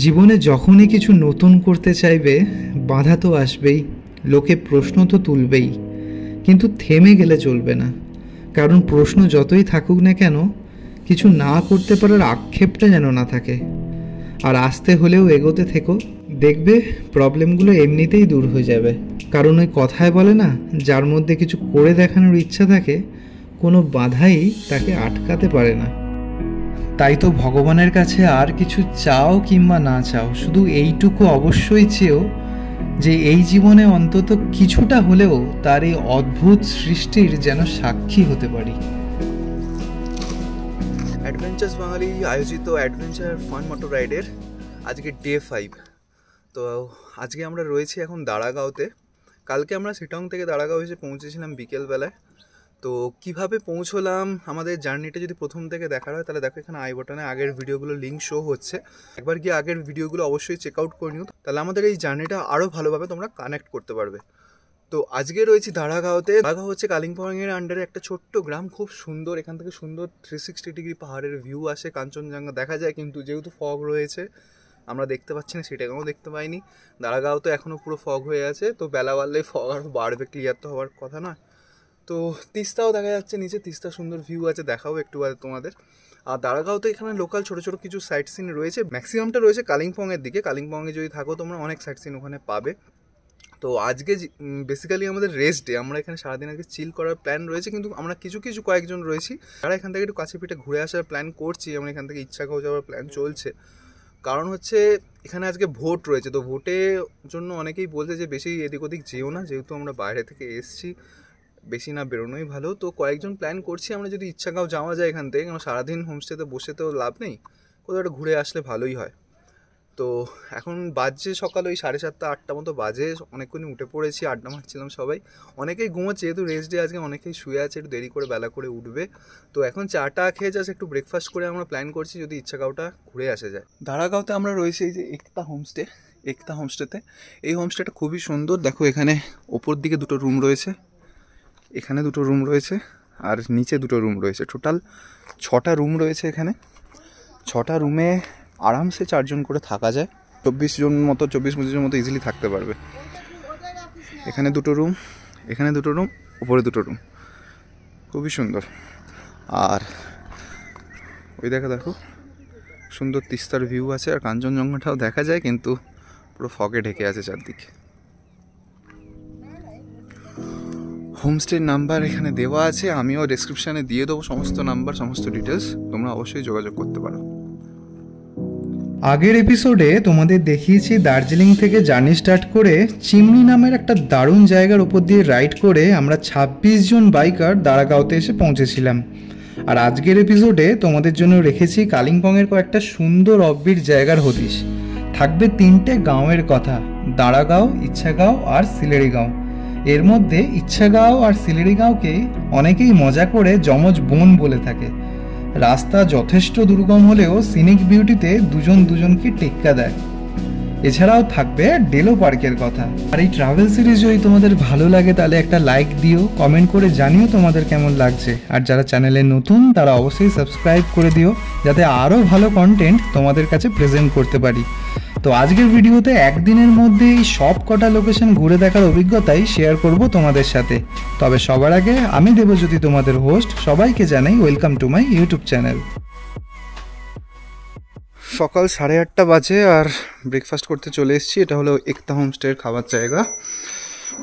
জীবনে যখনই কিছু নতুন করতে চাইবে বাধা তো আসবেই, লোকে প্রশ্ন তো তুলবেই, কিন্তু থেমে গেলে চলবে না। কারণ প্রশ্ন যতই থাকুক না কেন, কিছু না করতে পারার আক্ষেপটা যেন না থাকে। আর আস্তে হলেও এগোতে থেকো, দেখবে প্রবলেমগুলো এমনিতেই দূর হয়ে যাবে। কারণ ওই কথায় বলে না, যার মধ্যে কিছু করে দেখানোর ইচ্ছা থাকে কোনো বাধাই তাকে আটকাতে পারে না। তাই তো ভগবানের কাছে আর কিছু চাও কিংবা না চাও, শুধু এইটুকু অবশ্যই চেয়েও যে এই জীবনে অন্তত কিছুটা হলেও তার এই অদ্ভুত সৃষ্টির যেন সাক্ষী হতে পারি। অ্যাডভেঞ্চার্স বাঙালি আয়োজিত অ্যাডভেঞ্চার ফান মোটর রাইডের আজকে ডে 5। তো আজকে আমরা রয়েছি এখন দাঁড়াগাঁওতে। কালকে আমরা শিটং থেকে দাঁড়াগাঁও এসে পৌঁছেছিলাম বিকেলবেলায়। তো কিভাবে পৌঁছলাম, আমাদের জার্নিটা যদি প্রথম থেকে দেখার হয় তাহলে দেখো এখানে আই বাটনে আগের ভিডিওগুলো লিঙ্ক শো হচ্ছে, একবার গিয়ে আগের ভিডিওগুলো অবশ্যই চেক আউট করে নিও, তাহলে আমাদের এই জার্নিটা আরও ভালোভাবে তোমরা কানেক্ট করতে পারবে। তো আজকে রয়েছি দাঁড়াগাঁওতে। দাঁড়াগাঁও হচ্ছে কালিম্পংয়ের আন্ডারে একটা ছোট্ট গ্রাম, খুব সুন্দর। এখান থেকে সুন্দর 360 ডিগ্রি পাহাড়ের ভিউ আসে, কাঞ্চনজঙ্ঘা দেখা যায়, কিন্তু যেহেতু ফগ রয়েছে আমরা দেখতে পাচ্ছি না, সেটাকেও দেখতে পাইনি। দাঁড়াগাঁও তো এখনও পুরো ফগ হয়ে আছে, তো বেলা বাড়লে ফগ আরও বাড়বে, ক্লিয়ার তো হওয়ার কথা নয়। তো তিস্তাও দেখা যাচ্ছে নিচে, তিস্তা সুন্দর ভিউ আছে, দেখাও একটু তোমাদের। আর দাঁড়াগাঁওতে এখানে লোকাল ছোটো ছোটো কিছু সাইট সিন রয়েছে, ম্যাক্সিমামটা রয়েছে কালিম্পংয়ের দিকে। কালিম্পংয়ে যদি থাকো তোমরা অনেক সাইট সিন ওখানে পাবে। তো আজকে বেসিক্যালি আমাদের রেস্ট ডে, আমরা এখানে সারাদিন আগে চিল করার প্ল্যান রয়েছে, কিন্তু আমরা কিছু কয়েকজন রয়েছি যারা এখান থেকে একটু কাছে পিঠে ঘুরে আসার প্ল্যান করছি। আমরা এখান থেকে ইচ্ছাগাঁও যাওয়ার প্ল্যান চলছে, কারণ হচ্ছে এখানে আজকে ভোট রয়েছে। তো ভোটের জন্য অনেকেই বলছে যে বেশি এদিক ওদিক যেও না, যেহেতু আমরা বাইরে থেকে এসছি, বেশি না বেরোনোই ভালো। তো কয়েকজন প্ল্যান করছি আমরা যদি ইচ্ছাগাঁও যাওয়া যায় এখান থেকে, কারণ সারাদিন হোমস্টেতে বসে তো লাভ নেই, কোথাও একটা ঘুরে আসলে ভালোই হয়। তো এখন বাজে সকাল ওই 7:30 8টা মতো বাজে, অনেকক্ষণই উঠে পড়েছি, আড্ডা মারছিলাম সবাই। অনেকেই ঘুমোচ্ছে, যেহেতু রেস্ট ডে আজকে, অনেকেই শুয়ে আছে, একটু দেরি করে বেলা করে উঠবে। তো এখন চাটা খেয়ে জাস্ট একটু ব্রেকফাস্ট করে আমরা প্ল্যান করছি যদি ইচ্ছাগাঁওটা ঘুরে আসা যায়। দাঁড়াগাঁওতে আমরা রয়েছি এই যে একতা হোমস্টেতে। এই হোমস্টেটা খুবই সুন্দর, দেখো এখানে ওপর দিকে 2টো রুম রয়েছে, এখানে 2টো রুম রয়েছে, আর নিচে 2টো রুম রয়েছে। টোটাল 6টা রুম রয়েছে এখানে। 6টা রুমে আরামসে 4 জন করে থাকা যায়, 24 জন মতো, 24-25 জন মতো ইজিলি থাকতে পারবে। এখানে 2টো রুম, এখানে 2টো রুম, উপরে 2টো রুম, খুবই সুন্দর। আর ওই দেখো সুন্দর তিস্তার ভিউ আছে, আর কাঞ্চনজঙ্ঘাটাও দেখা যায়, কিন্তু পুরো ফগে ঢেকে আছে চারদিকে। হোমস্টের নাম্বার এখানে দেওয়া আছে, আমিও ডেসক্রিপশানে দিয়ে দেবো সমস্ত নাম্বার, সমস্ত ডিটেলস, তোমরা অবশ্যই যোগাযোগ করতে পারো। আগের এপিসোডে তোমাদের দেখিয়েছি দার্জিলিং থেকে জার্নি স্টার্ট করে চিমনি নামের একটা দারুণ জায়গার উপর দিয়ে রাইড করে আমরা 26 জন বাইকার দাঁড়াগাঁওতে এসে পৌঁছেছিলাম। আর আজকের এপিসোডে তোমাদের জন্য রেখেছি কালিম্পংয়ের কয়েকটা সুন্দর অফবিট জায়গার হদিশ। থাকবে 3টে গাঁওয়ের কথা, দাঁড়াগাঁও, ইচ্ছাগাঁও আর সিলেড়িগাঁও। এর মধ্যে ইচ্ছাগাঁও আর সিলেড়িগাঁওকে অনেকেই মজা করে যমজ বোন বলে থাকে। রাস্তা যথেষ্ট দুর্গম হলেও সিনিক বিউটিতে দুজনকে টেক্কা দেয়। এছাড়াও থাকবে ডেলো পার্কের কথা। আর এই ট্রাভেল সিরিজ যদি তোমাদের ভালো লাগে তাহলে একটা লাইক দিও, কমেন্ট করে জানিও তোমাদের কেমন লাগছে। আর যারা চ্যানেলে নতুন তারা অবশ্যই সাবস্ক্রাইব করে দিও, যাতে আরও ভালো কন্টেন্ট তোমাদের কাছে প্রেজেন্ট করতে পারি। তো আজকের ভিডিওতে একদিনের মধ্যে এই সব কটা লোকেশন ঘুরে দেখার অভিজ্ঞতাই শেয়ার করব তোমাদের সাথে। তবে সবার আগে আমি দেবজ্যোতি, তোমাদের হোস্ট, সবাইকে জানাই welcome to my YouTube channel. সকাল 8:30 বাজে আর ব্রেকফাস্ট করতে চলে এসেছি। এটা হলো একতা হোমস্টের খাবার জায়গা।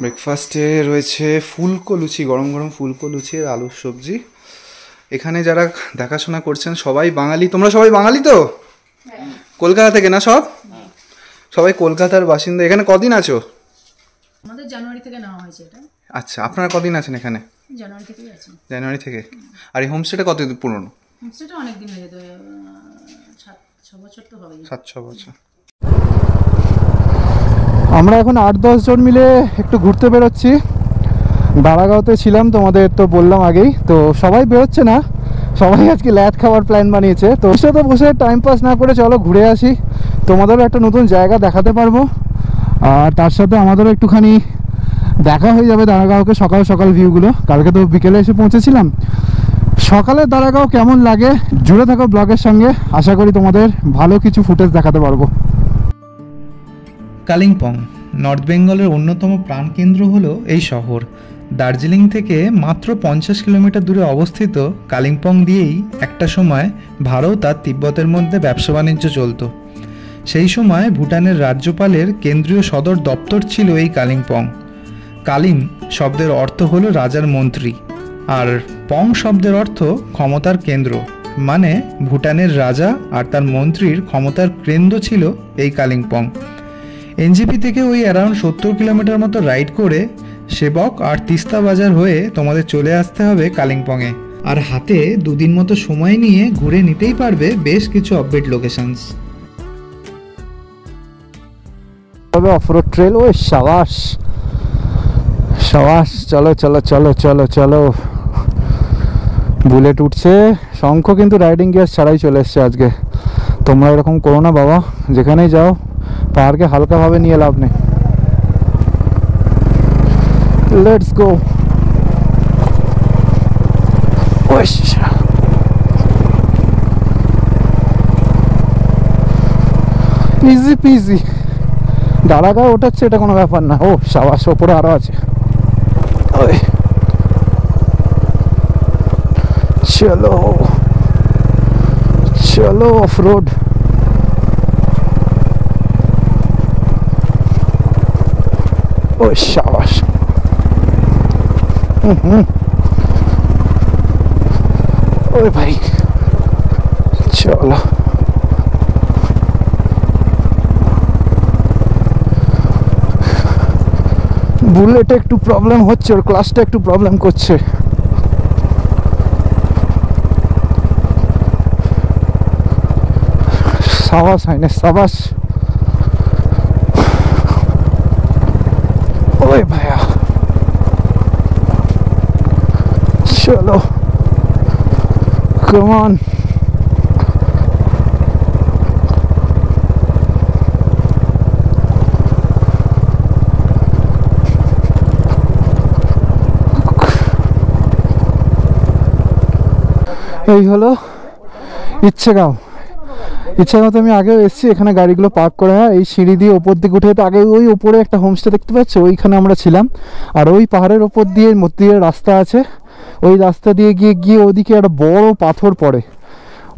ব্রেকফাস্টে রয়েছে ফুলকো লুচি, গরম গরম ফুলকো লুচি আর আলুর সবজি। এখানে যারা দেখাশোনা করছেন সবাই বাঙালি। তোমরা সবাই বাঙালি তো? কলকাতা থেকে না? সবাই কলকাতার বাসিন্দা। এখানে কদিন আছো? আমাদের জানুয়ারি থেকে নেওয়া হয়েছে এটা। আচ্ছা, আপনারা কদিন আছেন এখানে? জানুয়ারি থেকেই আছি। জানুয়ারি থেকে। আর এই হোমস্টেটা কতদিন পুরনো? হোমস্টেটা অনেক দিন হয়ে যেত, 7-6 বছর তো হবে। 7-6 বছর। আমরা এখন 8-10 জন মিলে একটু ঘুরতে বেরোচ্ছি। দাঁড়াগাঁওতে ছিলাম, তোমাদের তো বললাম আগেই। তো সবাই বেরোচ্ছে না, সবাই আজকে ল্যাদ খাওয়ার প্ল্যান বানিয়েছে। তো ওর সাথে বসে টাইম পাস না করে চলো ঘুরে আসি, তোমাদেরও একটা নতুন জায়গা দেখাতে পারবো, আর তার সাথে আমাদেরও একটুখানি দেখা হয়ে যাবে দাঁড়াগাঁওকে সকাল সকাল ভিউগুলো। কালকে তো বিকেলে এসে পৌঁছেছিলাম, সকালে দাঁড়াগাঁও কেমন লাগে জুড়ে থাকো ব্লগের সঙ্গে, আশা করি তোমাদের ভালো কিছু ফুটেজ দেখাতে পারবো। কালিম্পং নর্থ বেঙ্গলের অন্যতম প্রাণকেন্দ্র হলো এই শহর। দার্জিলিং থেকে মাত্র 50 কিলোমিটার দূরে অবস্থিত কালিম্পং দিয়েই একটা সময় ভারত আর তিব্বতের মধ্যে ব্যবসা বাণিজ্য চলত। সেই সময় ভুটানের রাজ্যপালের কেন্দ্রীয় সদর দপ্তর ছিল এই কালিম্পং। কালিম শব্দের অর্থ হলো রাজার মন্ত্রী, আর পং শব্দের অর্থ ক্ষমতার কেন্দ্র, মানে ভুটানের রাজা আর তার মন্ত্রীর ক্ষমতার কেন্দ্র ছিল এই কালিম্পং। এনজিপি থেকে ওই অ্যারাউন্ড 70 কিলোমিটার মতো রাইড করে সেবক আর তিস্তা বাজার হয়ে তোমাদের চলে আসতে হবে কালিম্পংয়ে। আর হাতে 2 দিন মতো সময় নিয়ে ঘুরে নিতেই পারবে বেশ কিছু আপডেট লোকেশনস। তবে অফরোড ট্রেল, ও সাবাস সাবাস, চলো চলো চলো চলো চলো। বুলেট উঠছে, শঙ্খ কিন্তু রাইডিং গিয়ার ছাড়াই চলে এসছে আজকে। তোমরা এরকম করো না বাবা, যেখানেই যাও পাহাড়কে হালকাভাবে নিয়ে লাভ নেই। Let's go. ইজি পিজি, দাঁড়াগাঁও ওঠাচ্ছে, এটা কোনো ব্যাপার না। ও সাবাস, ওপরে আরো আছে। চলো চলো অফ রোড। ও সাবাস। ওই ভাই চলো। বুলেটে একটু প্রবলেম হচ্ছে, ওর ক্লাসটা একটু প্রবলেম করছে। সাবাস হাইনে সাবাস। ওই ভাইয়া চলো, কাম অন। এই হলো ইচ্ছেগাঁও। ইচ্ছেগাঁওতে আমি আগেও এসেছি, এখানে গাড়িগুলো পার্ক করা হয়। এই সিঁড়ি দিয়ে ওপর দিকে উঠে তো আগে ওই ওপরে একটা হোমস্টে দেখতে পাচ্ছ, ওইখানে আমরা ছিলাম। আর ওই পাহাড়ের ওপর দিয়ে মধ্যে রাস্তা আছে, ওই রাস্তা দিয়ে গিয়ে ওদিকে একটা বড় পাথর পড়ে,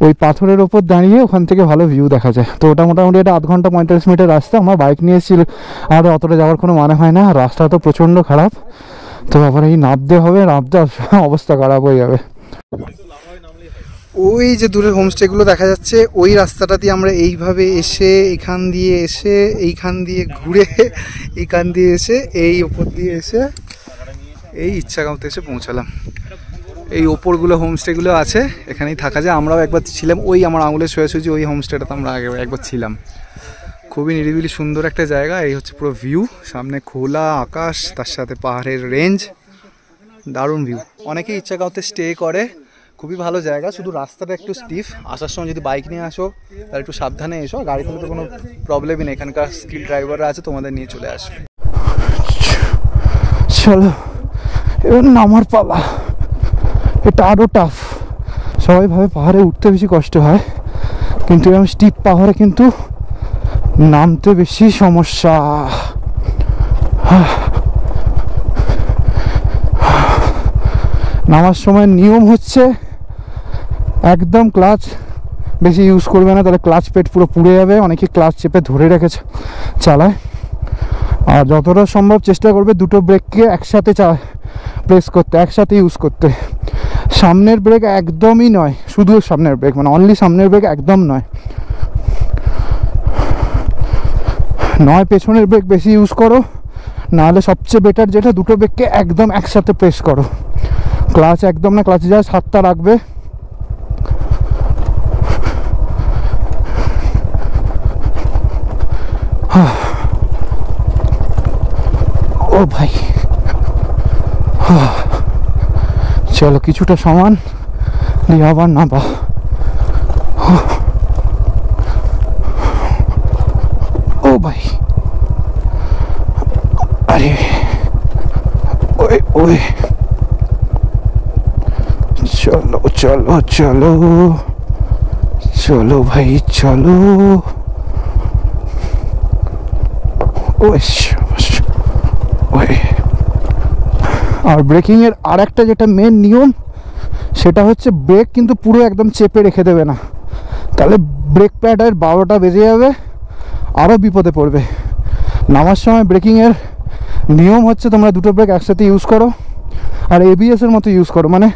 ওই পাথরের ওপর দাঁড়িয়ে ওখান থেকে ভালো ভিউ দেখা যায়। তো ওটা মোটামুটি একটা 1.5 ঘন্টা 45 মিনিটের রাস্তা। আমার বাইক নিয়ে এসেছিল, আর অতটা যাওয়ার কোনো মানে হয় না, রাস্তা তো প্রচণ্ড খারাপ। তো আবার এই নামতে হবে, নামতে অবস্থা খারাপ হয়ে যাবে। ওই যে দূরে হোমস্টেগুলো দেখা যাচ্ছে, ওই রাস্তাটা দিয়ে আমরা এইভাবে এসে এখান দিয়ে এসে এইখান দিয়ে ঘুরে এইখান দিয়ে এসে এই ওপর দিয়ে এসে এই ইচ্ছাগাঁওতে এসে পৌঁছালাম। এই ওপরগুলো হোমস্টেগুলো আছে, এখানেই থাকা যায়। আমরাও একবার ছিলাম, ওই আমার আঙুলে সোজাসুজি ওই হোমস্টেটাতে আমরা আগে একবার ছিলাম। খুবই নিরিবিলি সুন্দর একটা জায়গা। এই হচ্ছে পুরো ভিউ, সামনে খোলা আকাশ, তার সাথে পাহাড়ের রেঞ্জ, দারুণ ভিউ। অনেকেই ইচ্ছাগাঁওতে স্টে করে, খুবই ভালো জায়গা। শুধু রাস্তাটা একটু স্টিফ, আসার সময় যদি বাইক নিয়ে আসো তাহলে একটু সাবধানে এসো। গাড়িতে তো কোনো প্রবলেমই নেই, এখানকার স্কিল ড্রাইভাররা আছে, তোমাদের নিয়ে চলে আসবে। চলো এবার নামার পালা। এটা আরও টাফ। সবাই ভাবে পাহাড়ে উঠতে বেশি কষ্ট হয়, কিন্তু এরকম স্টিপ পাহাড়ে কিন্তু নামতে বেশি সমস্যা। নামার সময় নিয়ম হচ্ছে একদম ক্লাচ বেশি ইউজ করবে না, তাহলে ক্লাচ পেট পুরো পুড়ে যাবে। অনেকে ক্লাচ চেপে ধরে রেখে চালায়। আর যতটা সম্ভব চেষ্টা করবে দুটো ব্রেককে একসাথে প্রেস করতে, একসাথে ইউজ করতে। সামনের ব্রেক একদমই নয়, শুধু সামনের ব্রেক, মানে অনলি সামনের ব্রেক একদম নয়। নয় পেছনের ব্রেক বেশি ইউজ করো, নাহলে সবচেয়ে বেটার যেটা দুটো ব্রেককে একদম একসাথে প্রেস করো। ক্লাচ একদম না, ক্লাচে যা হাতটা রাখবে। ও ভাই চলো কিছুটা সমান দিয়ে আবার নামা। ও ভাই আরে ওই ওই চলো চলো চলো চলো ভাই চলো। আর ব্রেকিং এর আর একটা যেটা মেন নিয়ম, সেটা হচ্ছে ব্রেক কিন্তু পুরো একদম চেপে রেখে দেবে না, তাহলে ব্রেক প্যাডের 12টা বেজে যাবে, আরও বিপদে পড়বে। নামার সময় ব্রেকিংয়ের নিয়ম হচ্ছে তোমরা দুটো ব্রেক একসাথে ইউজ করো, আর এবিএসের মতো ইউজ করো, মানে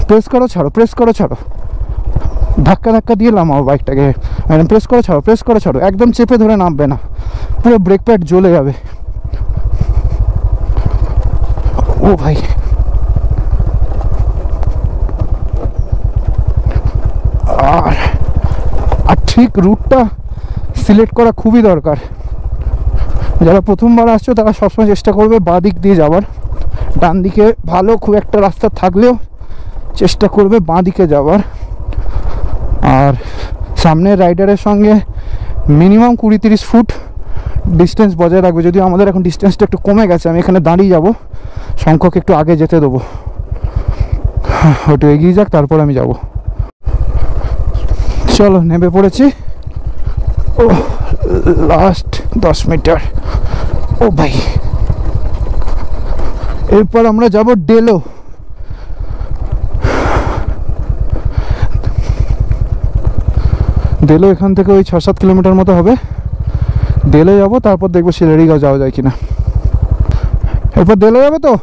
প্রেস করো ছাড়ো, প্রেস করো ছাড়ো, ধাক্কা ধাক্কা দিয়ে নামাও বাইকটাকে, মানে প্রেস করো ছাড়ো, প্রেস করো ছাড়ো, একদম চেপে ধরে নামবে না, পুরো ব্রেক প্যাড জ্বলে যাবে। ও ভাই, আর ঠিক রুটটা সিলেক্ট করা খুবই দরকার। যারা প্রথমবার আসছো তারা সবসময় চেষ্টা করবে বাঁ দিক দিয়ে যাওয়ার, ডান দিকে ভালো খুব একটা রাস্তা থাকলেও চেষ্টা করবে বাঁ দিকে যাওয়ার। আর সামনের রাইডারের সঙ্গে মিনিমাম 20-30 ফুট ডিস্টেন্স বজায় রাখবে। যদিও আমাদের এখন ডিস্টেন্সটা একটু কমে গেছে, আমি এখানে দাঁড়িয়ে যাব, সংখ্যক একটু আগে যেতে দেবো, একটু এগিয়ে যাক তারপর আমি যাব। চলো নেমে পড়েছি, ও লাস্ট 10 মিটার। ও ভাই, এরপর আমরা যাব ডেলো। ডেলো এখান থেকে ওই 6-7 কিলোমিটার মতো হবে। ডেলো যাবো, তারপর দেখবো শিলারিগাঁও যাওয়া যায় কিনা। এরপর ডেলো যাবে তো,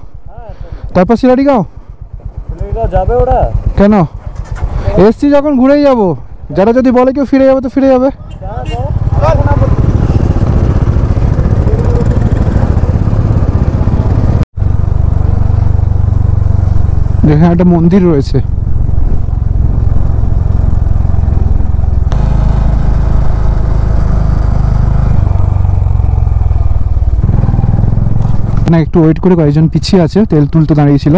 তারপর শিলারিগাঁও যাবে ওরা। কেন এসছি যখন ঘুরেই যাবো, যারা যদি বলে কেউ ফিরে যাবে তো ফিরে যাবে। এখানে একটা মন্দির রয়েছে, না একটু ওয়েট করে, কয়েকজন পিছিয়ে আছে, তেল তুলতে দাঁড়িয়েছিল।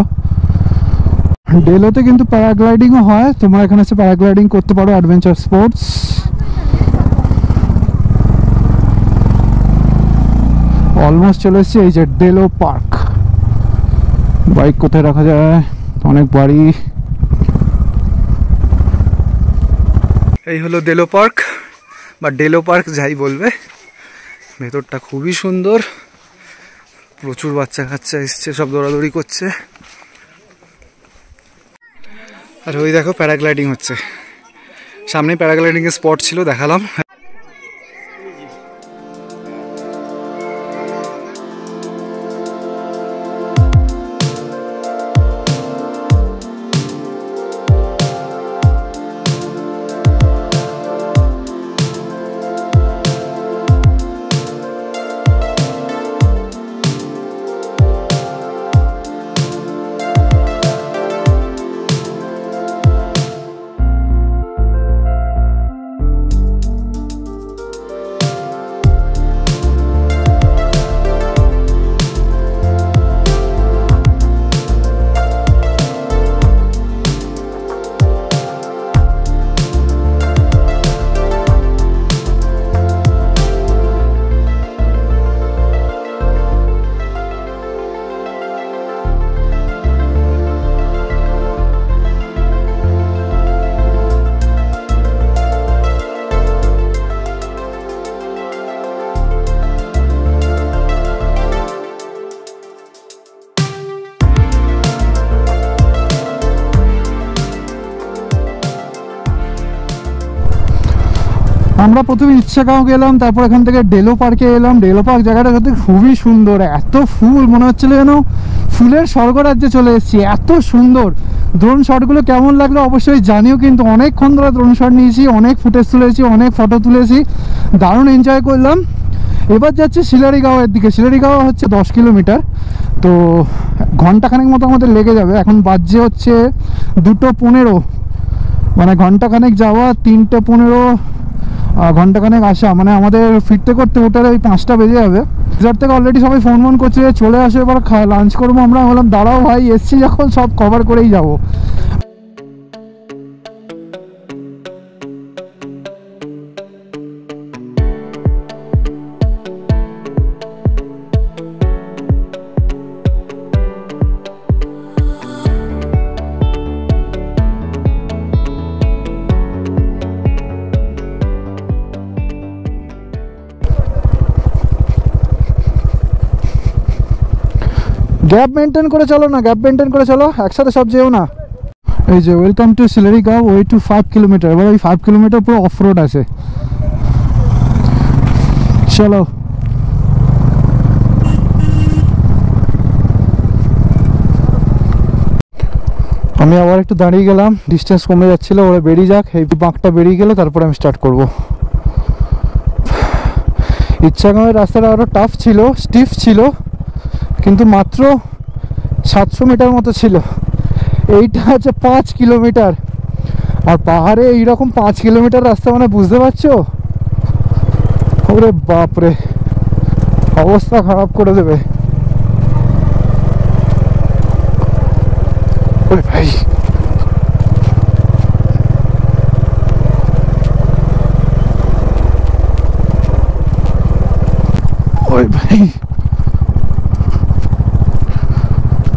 ডেলোতে কিন্তু প্যারাগ্লাইডিংও হয়, তোমরা এখানে এসে প্যারাগ্লাইডিং করতে পারো, অ্যাডভেঞ্চার স্পোর্টস। অলমোস্ট চলে এসেছি, এই যে ডেলো পার্ক। বাইক কোথায় রাখা যায়, অনেক বাড়ি। এই হলো ডেলো পার্ক বা ডেলো পার্ক যাই বলবে। ভেতরটা খুবই সুন্দর, প্রচুর বাচ্চা কাচ্চা এসছে, সব দৌড়াদৌড়ি করছে। আর ওই দেখো প্যারাগ্লাইডিং হচ্ছে, সামনে প্যারাগ্লাইডিংয়ের স্পট ছিল, দেখালাম। আমরা প্রথমে ইচ্ছাগাঁও গেলাম, তারপর এখান থেকে ডেলো পার্কে এলাম। ডেলো পার্ক জায়গাটা সত্যি খুবই সুন্দর, এত ফুল, মনে হচ্ছিল যেন ফুলের স্বর্গরাজ্যে চলে এসেছি, এত সুন্দর। ড্রোন শটগুলো কেমন লাগলো অবশ্যই জানিও, কিন্তু অনেকক্ষণ ধরে ড্রোন শট নিয়েছি, অনেক ফুটেজ তুলেছি, অনেক ফটো তুলেছি, দারুণ এনজয় করলাম। এবার যাচ্ছি শিলারিগাঁওয়ের দিকে। শিলারিগাঁও হচ্ছে 10 কিলোমিটার, তো ঘন্টাখানেক মতো আমাদের লেগে যাবে। এখন বাজছে হচ্ছে 2:15, মানে ঘন্টাখানেক যাওয়া, 3:15, ঘন্টাখানেক আসা, মানে আমাদের ফিরতে করতে হোটেলে ওই 5টা বেজে যাবে। রিসর্ট থেকে অলরেডি সবাই ফোন করছে চলে আসো, এবার লাঞ্চ করবো। আমরা বললাম দাঁড়াও ভাই, এসছি যখন সব কভার করেই যাবো। গ্যাপ মেনটেন করে চলো না, গ্যাপ মেনটেন করে চলো, একসাথে সব যেও না। এই যে welcome to Sillerygaon, way to 5 kilometre. এবার ওই 5 কিলোমিটার পুরো অফ রোড আছে। চলো আমি আবার একটু দাঁড়িয়ে গেলাম, ডিস্টেন্স কমে যাচ্ছিল, ওরা বেরিয়ে যাক, এই বাঁকটা বেরিয়ে গেলে তারপরে আমি স্টার্ট করব। ইচ্ছাগাঁওয়ের রাস্তাটা আরও টাফ ছিল, স্টিফ ছিল, কিন্তু মাত্র 700 মিটার মতো ছিল। এইটা আছে 5 কিলোমিটার, আর পাহাড়ে এইরকম 5 কিলোমিটার রাস্তা মানে বুঝতে পারছো? ওরে বাপরে, অবস্থা খারাপ করে দেবে। ওরে ভাই, ওরে ভাই,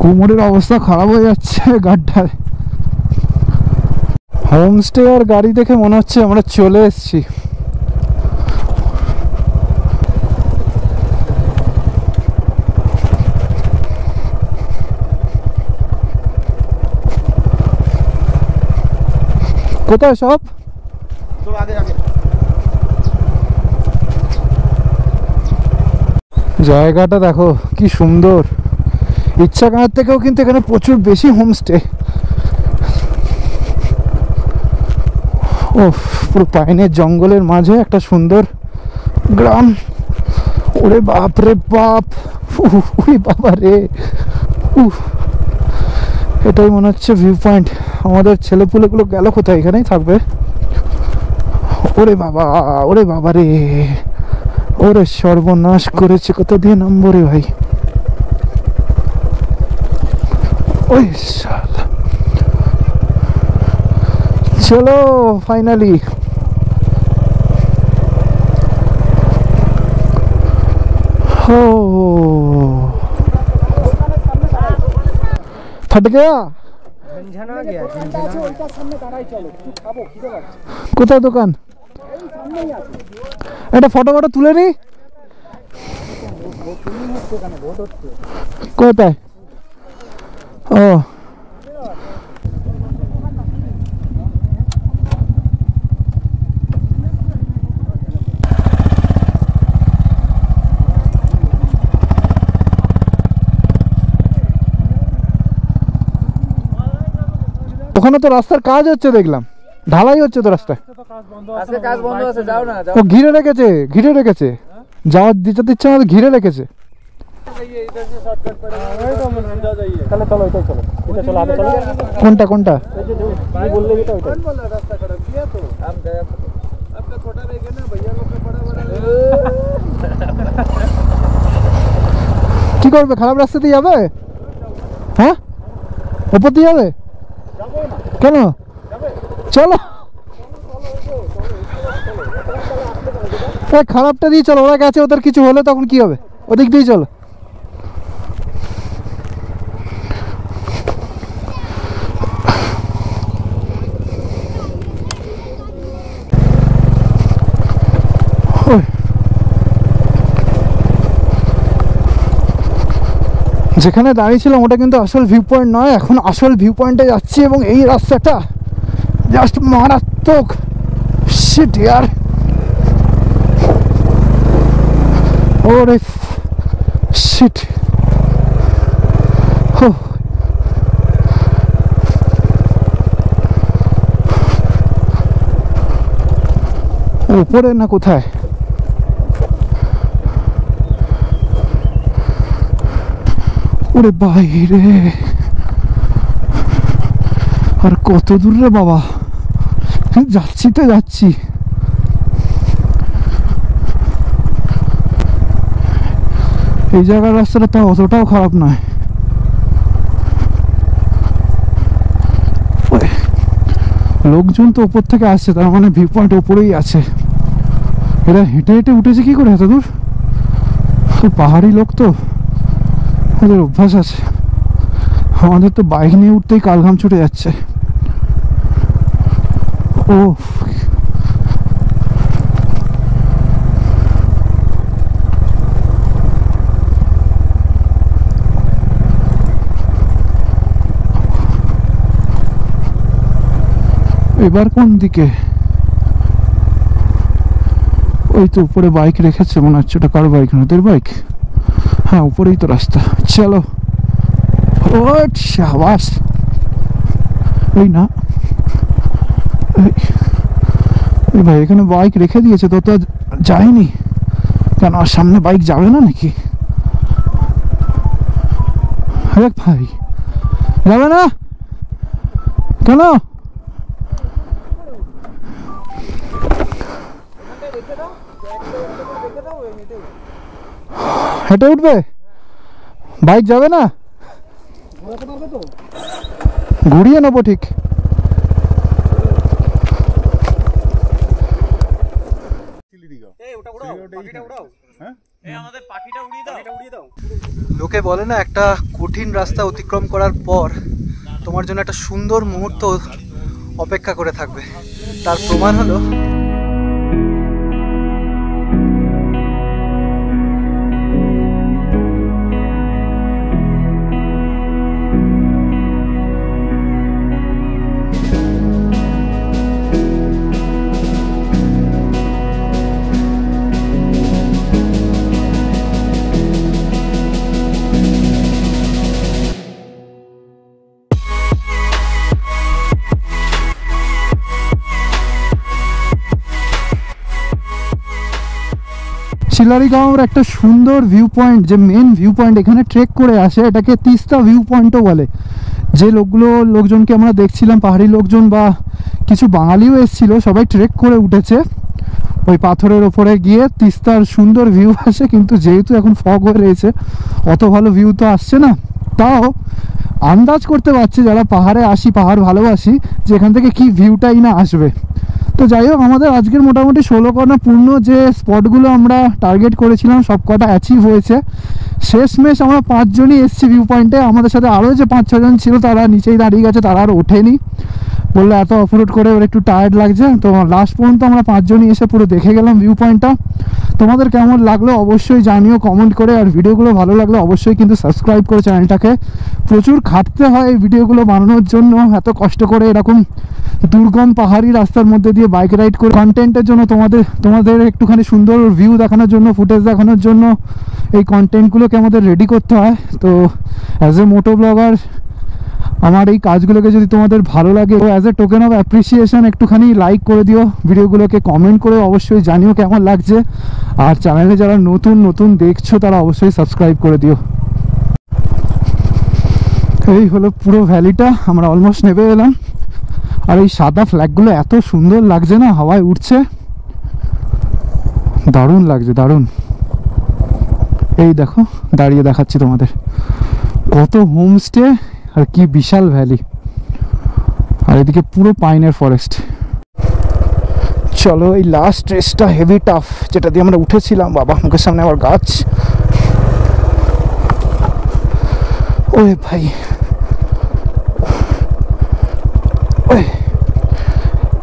কোমরের অবস্থা খারাপ হয়ে যাচ্ছে গাড়িটার। হোমস্টে আর গাড়ি দেখে মনে হচ্ছে আমরা চলে এসেছি। কোথায় সব? জায়গাটা দেখো কি সুন্দর। ইচ্ছাগাঁওয়ের থেকেও কিন্তু এখানে প্রচুর বেশি হোমস্টে। ও পুরো পাইনের জঙ্গলের মাঝে একটা সুন্দর গ্রাম। ওরে বাপ রে বাপ, ওরে বাবা রে, এটাই মনে হচ্ছে ভিউ পয়েন্ট। আমাদের ছেলেপুলেগুলো গেল কোথায়? এখানেই থাকবে। ওরে বাবা, ওরে বাবা রে, ওরে সর্বনাশ করেছে, কোথা দিয়ে নামবো রে ভাই? ওই শালা, চলো ফাইনালি। हो फट गया। কোথায় দোকান? একটা ফটো ফটো তুলে নি। কোথায়? ও ওখানে তো রাস্তার কাজ হচ্ছে, দেখলাম ঢালাই হচ্ছে তো রাস্তায়। আজকে কাজ বন্ধ আছে, যাও না। ও ঘিরে রেখেছে, ঘিরে রেখেছে, যাওয়ার দিতে দিচ্ছে না, ঘিরে রেখেছে। কোনটা কোনটা কি করবে? খারাপ রাস্তা দিয়ে যাবে? হ্যাঁ, ওপর দিয়ে যাবে কেন? চলো খারাপটা দিয়ে চলো, ওরা গেছে, ওদের কিছু হলে তখন কি হবে? ওদিক দিয়ে চলো। যেখানে দাঁড়িয়েছিলাম ওটা কিন্তু আসল ভিউ পয়েন্ট নয়, এখন আসল ভিউ পয়েন্টে যাচ্ছি, এবং এই রাস্তাটা জাস্ট মারাত্মক। শিট ইয়ার, ওরে শিট। উপরে না কোথায়? ওরে বাইরে, আর কত দূর রে বাবা, যাচ্ছি তো যাচ্ছি। এই জায়গার রাস্তাটা তো অতটাও খারাপ নয়। লোকজন তো উপর থেকে আসছে, তার মানে ভিউ পয়েন্ট উপরেই আছে। এরা হেঁটে হেঁটে উঠেছে কি করে এত দূর? পাহাড়ি লোক তো, ওদের অভ্যাস আছে। আমাদের তো বাইক নিয়ে উঠতেই কালঘাম ছুটে যাচ্ছে। ও এবার কোন দিকে? ওই তো উপরে বাইক রেখেছে মনে হচ্ছে, ওটা কার বাইক? ওদের বাইক। হ্যাঁ, উপরেই তো রাস্তা। চলো। ও শাবাশ। এই না, এই ভাই এখানে বাইক রেখে দিয়েছে তো, তো যায়নি কেন? আর সামনে বাইক যাবে না নাকি? হ্যাঁ ভাই, যাবে না কেন? হেঁটে উঠবে? বাইক যাবে না? ঘুরিয়ে নেবো ঠিক। লোকে বলে না, একটা কঠিন রাস্তা অতিক্রম করার পর তোমার জন্য একটা সুন্দর মুহূর্ত অপেক্ষা করে থাকবে। তার প্রমাণ হলো শিলারিগাঁওয়ের একটা সুন্দর ভিউ পয়েন্ট, যে মেন ভিউ পয়েন্ট এখানে ট্রেক করে আসে, এটাকে তিস্তা ভিউ পয়েন্টও বলে। যে লোকজনকে আমরা দেখছিলাম, পাহাড়ি লোকজন বা কিছু বাঙালিও এসেছিল, সবাই ট্রেক করে উঠেছে ওই পাথরের ওপরে গিয়ে। তিস্তার সুন্দর ভিউ আসে, কিন্তু যেহেতু এখন ফগ হয়ে রয়েছে অত ভালো ভিউ তো আসছে না। তাও আন্দাজ করতে পারছি যারা পাহাড়ে আসি, পাহাড় ভালোবাসি, যে এখান থেকে কি ভিউটাই না আসবে। তো যাই হোক, আমাদের আজকের মোটামুটি 16 কণা পূর্ণ যে স্পটগুলো আমরা টার্গেট করেছিলাম সব কটা অ্যাচিভ হয়েছে। শেষমেশ আমরা 5 জনই এসেছি ভিউ পয়েন্টে। আমাদের সাথে আরও যে 5-6 জন ছিল তারা নিচেই দাঁড়িয়ে গেছে, তারা আর ওঠেনি, বললো এত অফরোড করে ওর একটু টায়ার্ড লাগছে। তো লাস্ট পর্যন্ত আমরা 5 জনই এসে পুরো দেখে গেলাম ভিউ পয়েন্টটা। তোমাদের কেমন লাগলো অবশ্যই জানিও কমেন্ট করে, আর ভিডিওগুলো ভালো লাগলে অবশ্যই কিন্তু সাবস্ক্রাইব করে চ্যানেলটাকে। প্রচুর খাটতে হয় এই ভিডিওগুলো বানানোর জন্য, এত কষ্ট করে এরকম দুর্গম পাহাড়ি রাস্তার মধ্যে দিয়ে বাইক রাইড করে কন্টেন্টের জন্য, তোমাদের একটুখানি সুন্দর ভিউ দেখানোর জন্য, ফুটেজ দেখানোর জন্য এই কন্টেন্টগুলোকে আমাদের রেডি করতে হয়। তো অ্যাজ এ মোটো ব্লগার আমার এই কাজগুলোকে যদি তোমাদের ভালো লাগে, as a token of appreciation একটুখানি লাইক করে দিও ভিডিওগুলোকে, কমেন্ট করে অবশ্যই জানিও কেমন লাগছে। আর চ্যানেলে যারা নতুন দেখছো তারা অবশ্যই সাবস্ক্রাইব করে দিও। এই হলো পুরো ভ্যালিটা, আমরা অলমোস্ট নেমে এলাম। আর এই সাদা ফ্ল্যাগগুলো এত সুন্দর লাগছে না, হাওয়ায় উঠছে, দারুণ লাগছে, দারুণ। এই দেখো দাঁড়িয়ে দেখাচ্ছি তোমাদের, কত হোমস্টে আর কি বিশাল ভ্যালি, আর এদিকে পুরো পাইনের ফরেস্ট। চলো, এই লাস্ট রেসটা হেভি টাফ, যেটা দিয়ে আমরা উঠেছিলাম। বাবা, মুখের সামনে আবার গাছ। ওরে ভাই,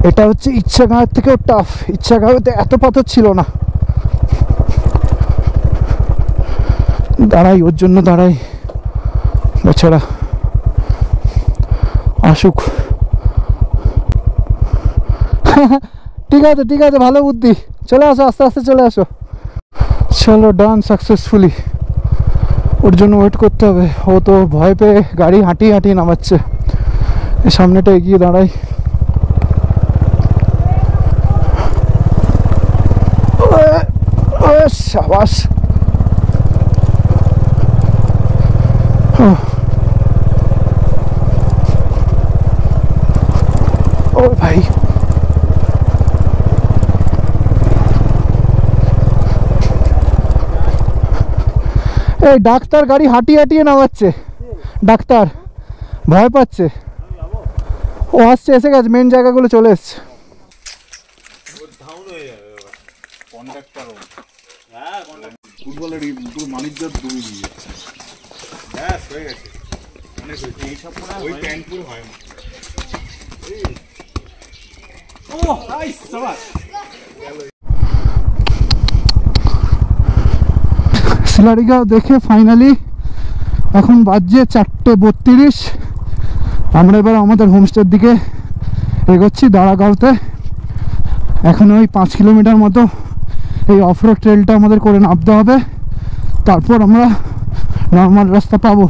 এটা হচ্ছে ইচ্ছাগাঁওয়ের থেকেও টাফ। ইচ্ছাগাঁওতে এত পাথর ছিল না। দাঁড়াই, ওর জন্য দাঁড়াই, বেচারা আসুক। ঠিক আছে, ভালো বুদ্ধি। চলে আসো, আস্তে আস্তে চলে আসো। চলো, ডান সাকসেসফুলি। ওর জন্য ওয়েট করতে হবে, ও তো ভয় পেয়ে গাড়ি হাঁটিয়ে নামাচ্ছে। সামনেটা এগিয়ে দাঁড়াই। শাবাশ। ও ভাই, এই ডাক্তার গাড়ি হাঁটিয়ে নামাচ্ছে। ডাক্তার ভয় পাচ্ছে, ও আসছে, এসে গেছে, মেন জায়গাগুলো চলে এসছে। ফুটবলের পুরো মানিকজাত ডুবে দিয়ে ব্যাস হয়ে গেছে, অনেক হয়েছে। এইসব ওই প্যান্ট পুরো হয় না। শিলারিগাঁও দেখে ফাইনালি এখন বাজছে 4:32। আমরা এবার আমাদের হোমস্টের দিকে এগোচ্ছি দাঁড়াগাঁওতে। এখন ওই 5 কিলোমিটার মতো এই অফরোড ট্রেলটা আমাদের করে নামতে হবে, তারপর আমরা নর্মাল রাস্তা পাবো।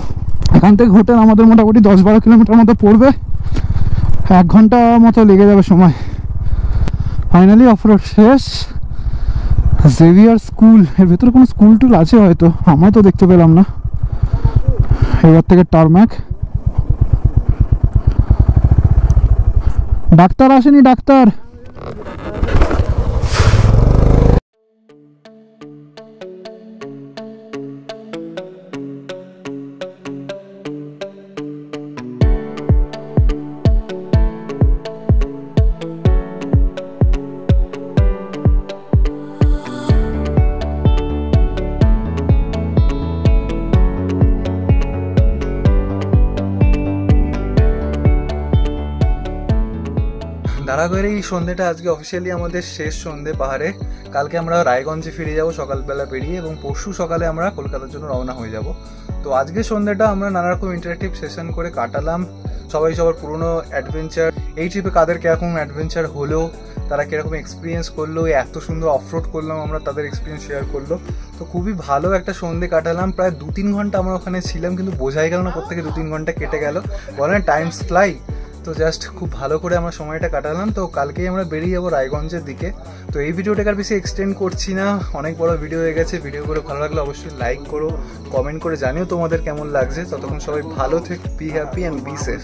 এখান থেকে হোটেল আমাদের মোটামুটি 10-12 কিলোমিটার মতো পড়বে, 1 ঘন্টা মতো লেগে যাবে সময়। ফাইনালি অফরোড শেষ। জেভিয়ার স্কুল, এর ভেতরে কোনো স্কুল টুল আছে হয়তো, আমায় তো দেখতে পেলাম না। এবার থেকে টারম্যাক। ডাক্তার আসেনি, ডাক্তার। দাঁড়াগড়ের এই সন্ধ্যেটা আজকে অফিসিয়ালি আমাদের শেষ সন্ধ্যে পাহাড়ে। কালকে আমরা রায়গঞ্জে ফিরে যাব সকালবেলা বেরিয়ে, এবং পরশু সকালে আমরা কলকাতার জন্য রওনা হয়ে যাব। তো আজকে সন্ধ্যেটা আমরা নানা রকম ইন্টারেক্টিভ সেশন করে কাটালাম। সবাই সবার পুরনো অ্যাডভেঞ্চার, এই ট্রিপে কাদের কীরকম অ্যাডভেঞ্চার হলো, তারা কীরকম এক্সপিরিয়েন্স করলো, এত সুন্দর অফরোড করলাম আমরা, তাদের এক্সপিরিয়েন্স শেয়ার করলো। তো খুবই ভালো একটা সন্ধ্যে কাটালাম। প্রায় 2-3 ঘন্টা আমরা ওখানে ছিলাম, কিন্তু বোঝাই গেল না কোত্থেকে 2-3 ঘন্টা কেটে গেল, বলে না টাইম ফ্লাই। তো জাস্ট খুব ভালো করে আমরা সময়টা কাটালাম। তো কালকেই আমরা বেরিয়ে যাবো রায়গঞ্জের দিকে। তো এই ভিডিওটাকে আর বেশি এক্সটেন্ড করছি না, অনেক বড় ভিডিও হয়ে গেছে। ভিডিও করে ভালো লাগলে অবশ্যই লাইক করো, কমেন্ট করে জানিও তোমাদের কেমন লাগছে। ততক্ষণ সবাই ভালো থেকে, be happy and be safe.